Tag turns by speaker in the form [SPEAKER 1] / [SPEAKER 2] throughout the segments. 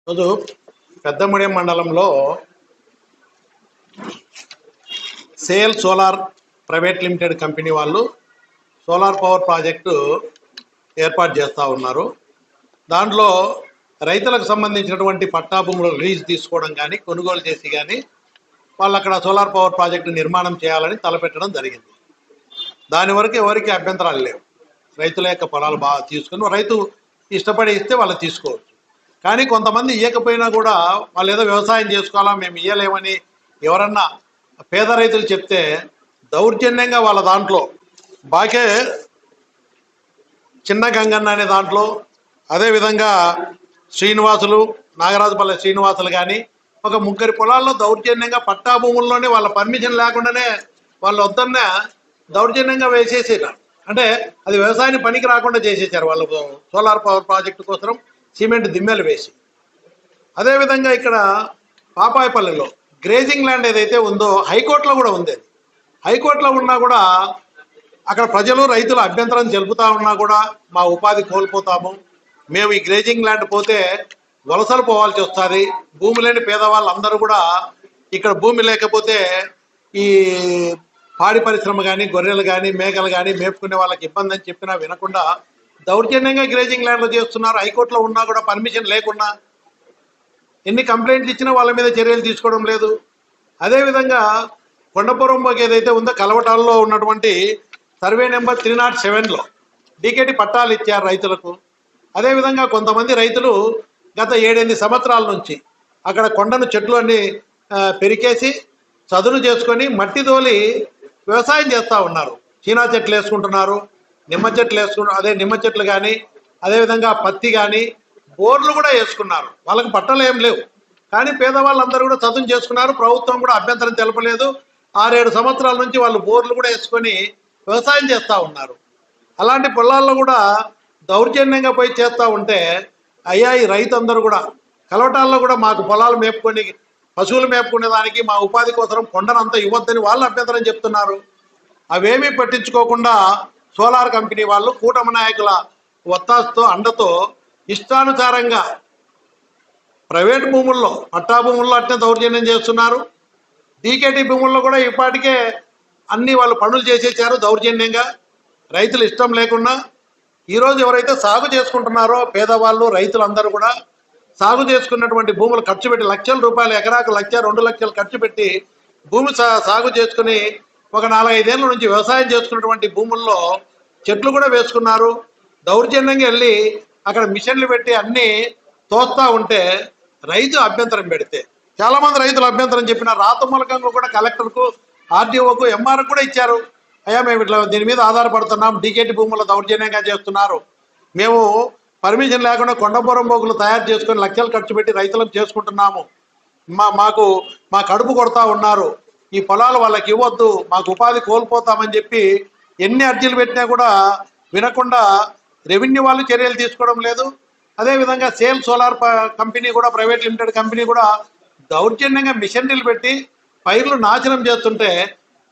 [SPEAKER 1] రోజు పెద్దముడియం మండలంలో sale solar private limited company వాళ్ళు సోలార్ పవర్ ప్రాజెక్టు ఏర్పాటు చేస్తూ ఉన్నారు. దాంట్లో రైతులకు సంబంధించినటువంటి పట్టా భూములు లీజ్ తీసుకోవడం కానీ కొనుగోలు చేసి కానీ వాళ్ళు అక్కడ సోలార్ పవర్ ప్రాజెక్టు నిర్మాణం చేయాలని తలపెట్టడం జరిగింది. దాని వరకు ఎవరికి అభ్యంతరాలు లేవు. రైతుల యొక్క పొలాలు బాగా తీసుకుని రైతు ఇష్టపడి ఇస్తే వాళ్ళు తీసుకోవచ్చు. కానీ కొంతమంది ఇవ్వకపోయినా కూడా వాళ్ళు ఏదో వ్యవసాయం చేసుకోవాలా మేము ఇవ్వలేమని ఎవరన్నా పేద రైతులు చెప్తే దౌర్జన్యంగా వాళ్ళ దాంట్లో బాకే చిన్న గంగన్న అనే దాంట్లో అదేవిధంగా శ్రీనివాసులు నాగరాజుపల్లె శ్రీనివాసులు కానీ ఒక ముగ్గురి పొలాల్లో దౌర్జన్యంగా పట్టా భూముల్లోనే వాళ్ళ పర్మిషన్ లేకుండానే వాళ్ళు వద్దన్న దౌర్జన్యంగా వేసేసారు. అంటే అది వ్యవసాయానికి పనికి రాకుండా చేసేసారు వాళ్ళు సోలార్ పవర్ ప్రాజెక్టు కోసం సిమెంట్ దిమ్మెలు వేసి. అదేవిధంగా ఇక్కడ పాపాయపల్లిలో గ్రేజింగ్ ల్యాండ్ ఏదైతే ఉందో హైకోర్టులో కూడా ఉంది. హైకోర్టులో ఉన్నా కూడా అక్కడ ప్రజలు రైతులు అభ్యంతరం తెలుపుతా ఉన్నా కూడా మా ఉపాధి కోల్పోతాము, మేము ఈ గ్రేజింగ్ ల్యాండ్ పోతే వలసలు పోవాల్సి వస్తుంది, భూమి లేని పేదవాళ్ళు అందరూ కూడా ఇక్కడ భూమి లేకపోతే ఈ పాడి పరిశ్రమ కానీ గొర్రెలు కానీ మేకలు కానీ మేపుకునే వాళ్ళకి ఇబ్బంది అని చెప్పినా వినకుండా దౌర్జన్యంగా గ్రేజింగ్ ల్యాండ్లు చేస్తున్నారు. హైకోర్టులో ఉన్నా కూడా పర్మిషన్ లేకుండా ఎన్ని కంప్లైంట్లు ఇచ్చినా వాళ్ళ మీద చర్యలు తీసుకోవడం లేదు. అదేవిధంగా కొండపురంకి ఏదైతే ఉందో కలవటాల్లో ఉన్నటువంటి సర్వే నెంబర్ 307లో డీకేటీ పట్టాలు ఇచ్చారు రైతులకు. అదేవిధంగా కొంతమంది రైతులు గత 7-8 సంవత్సరాల నుంచి అక్కడ కొండను చెట్లు అన్ని పెరికేసి చదును చేసుకొని మట్టి తోలి వ్యవసాయం చేస్తూ ఉన్నారు. చీనా చెట్లు వేసుకుంటున్నారు, నిమ్మ చెట్లు వేసుకుంటారు. అదే నిమ్మ చెట్లు కానీ అదేవిధంగా పత్తి కానీ బోర్లు కూడా వేసుకున్నారు. వాళ్ళకి పట్టలు ఏం లేవు, కానీ పేదవాళ్ళందరూ కూడా చదును చేసుకున్నారు. ప్రభుత్వం కూడా అభ్యంతరం తెలపలేదు. 6-7 సంవత్సరాల నుంచి వాళ్ళు బోర్లు కూడా వేసుకొని వ్యవసాయం చేస్తూ ఉన్నారు. అలాంటి పొలాల్లో కూడా దౌర్జన్యంగా పోయి చేస్తూ ఉంటే అయ్యా ఈ రైతు అందరూ కూడా కలవటాల్లో కూడా మాకు పొలాలు మేపుకొని పశువులు మేపుకునే దానికి మా ఉపాధి కోసం కొండనంతా ఇవ్వద్దని వాళ్ళు అభ్యంతరం చెప్తున్నారు. అవేమీ పట్టించుకోకుండా సోలార్ కంపెనీ వాళ్ళు కూటమి నాయకుల ఒత్తాసుతో అండతో ఇష్టానుసారంగా ప్రైవేట్ భూముల్లో పట్టా భూముల్లో అట్నే దౌర్జన్యం చేస్తున్నారు. డీకేటీ భూముల్లో కూడా ఇప్పటికే అన్ని వాళ్ళు పనులు చేసేసారు దౌర్జన్యంగా, రైతులు ఇష్టం లేకుండా. ఈరోజు ఎవరైతే సాగు చేసుకుంటున్నారో పేదవాళ్ళు రైతులందరూ కూడా సాగు చేసుకున్నటువంటి భూములు ఖర్చు పెట్టి లక్షల రూపాయలు, ఎకరాకు 1-2 లక్షలు ఖర్చు పెట్టి భూమి సాగు చేసుకుని ఒక 4-5 ఏళ్ళ నుంచి వ్యవసాయం చేసుకున్నటువంటి భూముల్లో చెట్లు కూడా వేసుకున్నారు. దౌర్జన్యంగా వెళ్ళి అక్కడ మిషన్లు పెట్టి అన్నీ తోస్తూ ఉంటే రైతు అభ్యంతరం పెడితే చాలామంది రైతులు అభ్యంతరం చెప్పిన రాత మూలకంగా కూడా కలెక్టర్కు, ఆర్డీఓకు, ఎంఆర్కు కూడా ఇచ్చారు. అయ్యా మేము ఇట్లా దీని మీద ఆధారపడుతున్నాం, డీకేటీ భూముల్లో దౌర్జన్యంగా చేస్తున్నారు, మేము పర్మిషన్ లేకుండా కొండపురం బోగులు తయారు చేసుకొని లక్షలు ఖర్చు పెట్టి రైతులకు చేసుకుంటున్నాము, మా కడుపు కొడతా ఉన్నారు, ఈ పొలాలు వాళ్ళకి ఇవ్వద్దు, మాకు ఉపాధి కోల్పోతామని చెప్పి ఎన్ని అర్జీలు పెట్టినా కూడా వినకుండా రెవెన్యూ వాళ్ళు చర్యలు తీసుకోవడం లేదు. అదేవిధంగా సేల్ సోలార్ కంపెనీ కూడా ప్రైవేట్ లిమిటెడ్ కంపెనీ కూడా దౌర్జన్యంగా మిషనరీలు పెట్టి పైర్లు నాశనం చేస్తుంటే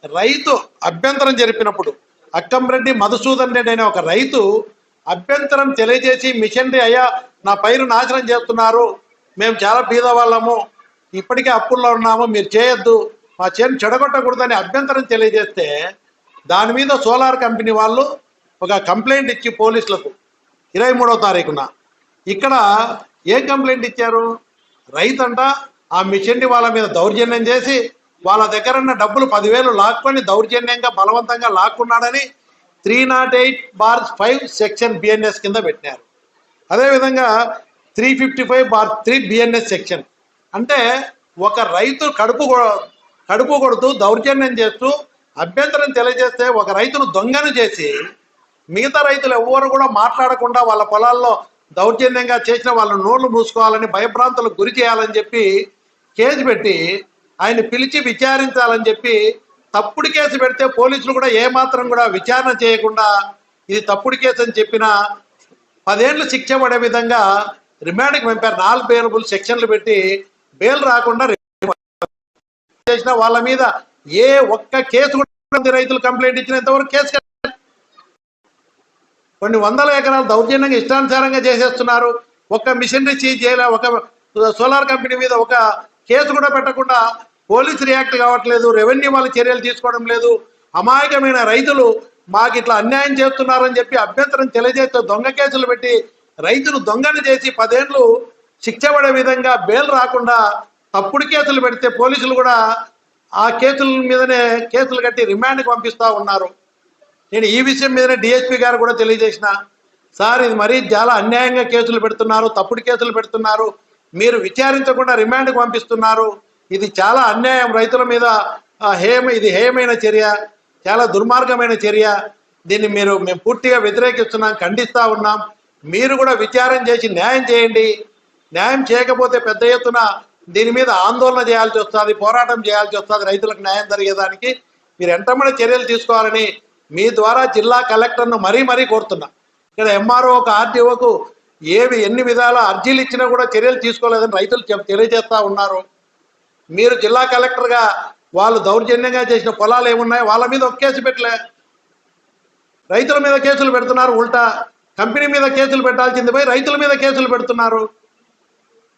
[SPEAKER 1] రైతు అభ్యంతరం జరిపినప్పుడు అక్కంరెడ్డి మధుసూదన్ రెడ్డి అనే ఒక రైతు అభ్యంతరం తెలియజేసి మిషనరీ అయ్యా నా పైరు నాశనం చేస్తున్నారు, మేము చాలా బీదవాళ్ళము, ఇప్పటికే అప్పుల్లో ఉన్నాము, మీరు చేయొద్దు, మా చేను చెడగొట్టకూడదని అభ్యంతరం తెలియజేస్తే దాని మీద సోలార్ కంపెనీ వాళ్ళు ఒక కంప్లైంట్ ఇచ్చి పోలీసులకు 23వ తారీఖున ఇక్కడ ఏం కంప్లైంట్ ఇచ్చారు, రైతంట ఆ మిషనరీ వాళ్ళ మీద దౌర్జన్యం చేసి వాళ్ళ దగ్గర ఉన్న డబ్బులు 10,000 లాక్కొని దౌర్జన్యంగా బలవంతంగా లాక్కున్నాడని 308/5 సెక్షన్ బిఎన్ఎస్ కింద పెట్టినారు. అదేవిధంగా 355/3 బిఎన్ఎస్ సెక్షన్. అంటే ఒక రైతు కడుపు కొడుతూ దౌర్జన్యం చేస్తూ అభ్యంతరం తెలియజేస్తే ఒక రైతును దొంగను చేసి మిగతా రైతులు ఎవ్వరు కూడా మాట్లాడకుండా వాళ్ళ పొలాల్లో దౌర్జన్యంగా చేసిన వాళ్ళ నోళ్లు మూసుకోవాలని భయభ్రాంతులకు గురి చేయాలని చెప్పి కేసు పెట్టి ఆయన పిలిచి విచారించాలని చెప్పి తప్పుడు కేసు పెడితే పోలీసులు కూడా ఏమాత్రం కూడా విచారణ చేయకుండా ఇది తప్పుడు కేసు అని చెప్పిన 10 ఏళ్ళు శిక్ష పడే విధంగా రిమాండ్కి పంపారు. 4 బెయిలబుల్ సెక్షన్లు పెట్టి బెయిల్ రాకుండా చేసిన వాళ్ళ మీద ఏ ఒక్క కేసు కూడా రైతులు కంప్లైంట్ ఇచ్చినంతవరకు కేసు కొన్ని 100 ఎకరాలు దౌర్జన్యంగా ఇష్టానుసారంగా చేసేస్తున్నారు. ఒక్క మిషనరీ సీజ్ చేయలే, ఒక సోలార్ కంపెనీ మీద ఒక కేసు కూడా పెట్టకుండా పోలీసు రియాక్ట్ కావట్లేదు, రెవెన్యూ వాళ్ళు చర్యలు తీసుకోవడం లేదు. అమాయకమైన రైతులు మాకు ఇట్లా అన్యాయం చేస్తున్నారని చెప్పి అభ్యంతరం తెలియజేస్తూ దొంగ కేసులు పెట్టి రైతులు దొంగను చేసి 10 ఏళ్ళు శిక్ష పడే విధంగా బెయిల్ రాకుండా తప్పుడు కేసులు పెడితే పోలీసులు కూడా ఆ కేసుల మీదనే కేసులు కట్టి రిమాండ్కి పంపిస్తూ ఉన్నారు. నేను ఈ విషయం మీదనే డిఎస్పీ గారు కూడా తెలియజేసిన, సార్ ఇది మరీ చాలా అన్యాయంగా కేసులు పెడుతున్నారు, తప్పుడు కేసులు పెడుతున్నారు, మీరు విచారించకుండా రిమాండ్కి పంపిస్తున్నారు, ఇది చాలా అన్యాయం, రైతుల మీద ఇది హేయమైన చర్య, చాలా దుర్మార్గమైన చర్య, దీన్ని మేము పూర్తిగా వ్యతిరేకిస్తున్నాం, ఖండిస్తూ ఉన్నాం. మీరు కూడా విచారణ చేసి న్యాయం చేయండి. న్యాయం చేయకపోతే పెద్ద ఎత్తున దీని మీద ఆందోళన చేయాల్సి వస్తుంది, పోరాటం చేయాల్సి వస్తుంది. రైతులకు న్యాయం జరిగేదానికి మీరు ఎంతమంది చర్యలు తీసుకోవాలని మీ ద్వారా జిల్లా కలెక్టర్ను మరీ కోరుతున్నా. ఇక్కడ ఎంఆర్ఓ ఒక ఆర్డీఓకు ఎన్ని విధాల అర్జీలు ఇచ్చినా కూడా చర్యలు తీసుకోలేదని రైతులు తెలియజేస్తూ ఉన్నారు. మీరు జిల్లా కలెక్టర్గా వాళ్ళు దౌర్జన్యంగా చేసిన పొలాలు ఏమున్నాయి వాళ్ళ మీద ఒక కేసు పెట్టలే, రైతుల మీద కేసులు పెడుతున్నారు. ఉల్టా కంపెనీ మీద కేసులు పెట్టాల్సింది పోయి రైతుల మీద కేసులు పెడుతున్నారు.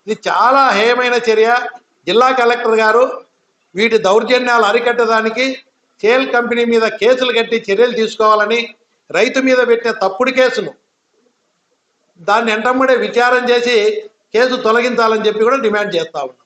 [SPEAKER 1] ఇది చాలా హేయమైన చర్య. జిల్లా కలెక్టర్ గారు వీటి దౌర్జన్యాలు అరికట్టడానికి సేల్ కంపెనీ మీద కేసులు కట్టి చర్యలు తీసుకోవాలని, రైతు మీద పెట్టిన తప్పుడు కేసును దాన్ని ఎంటమ్మడే విచారం చేసి కేసు తొలగించాలని చెప్పి కూడా డిమాండ్ చేస్తా ఉన్నాం.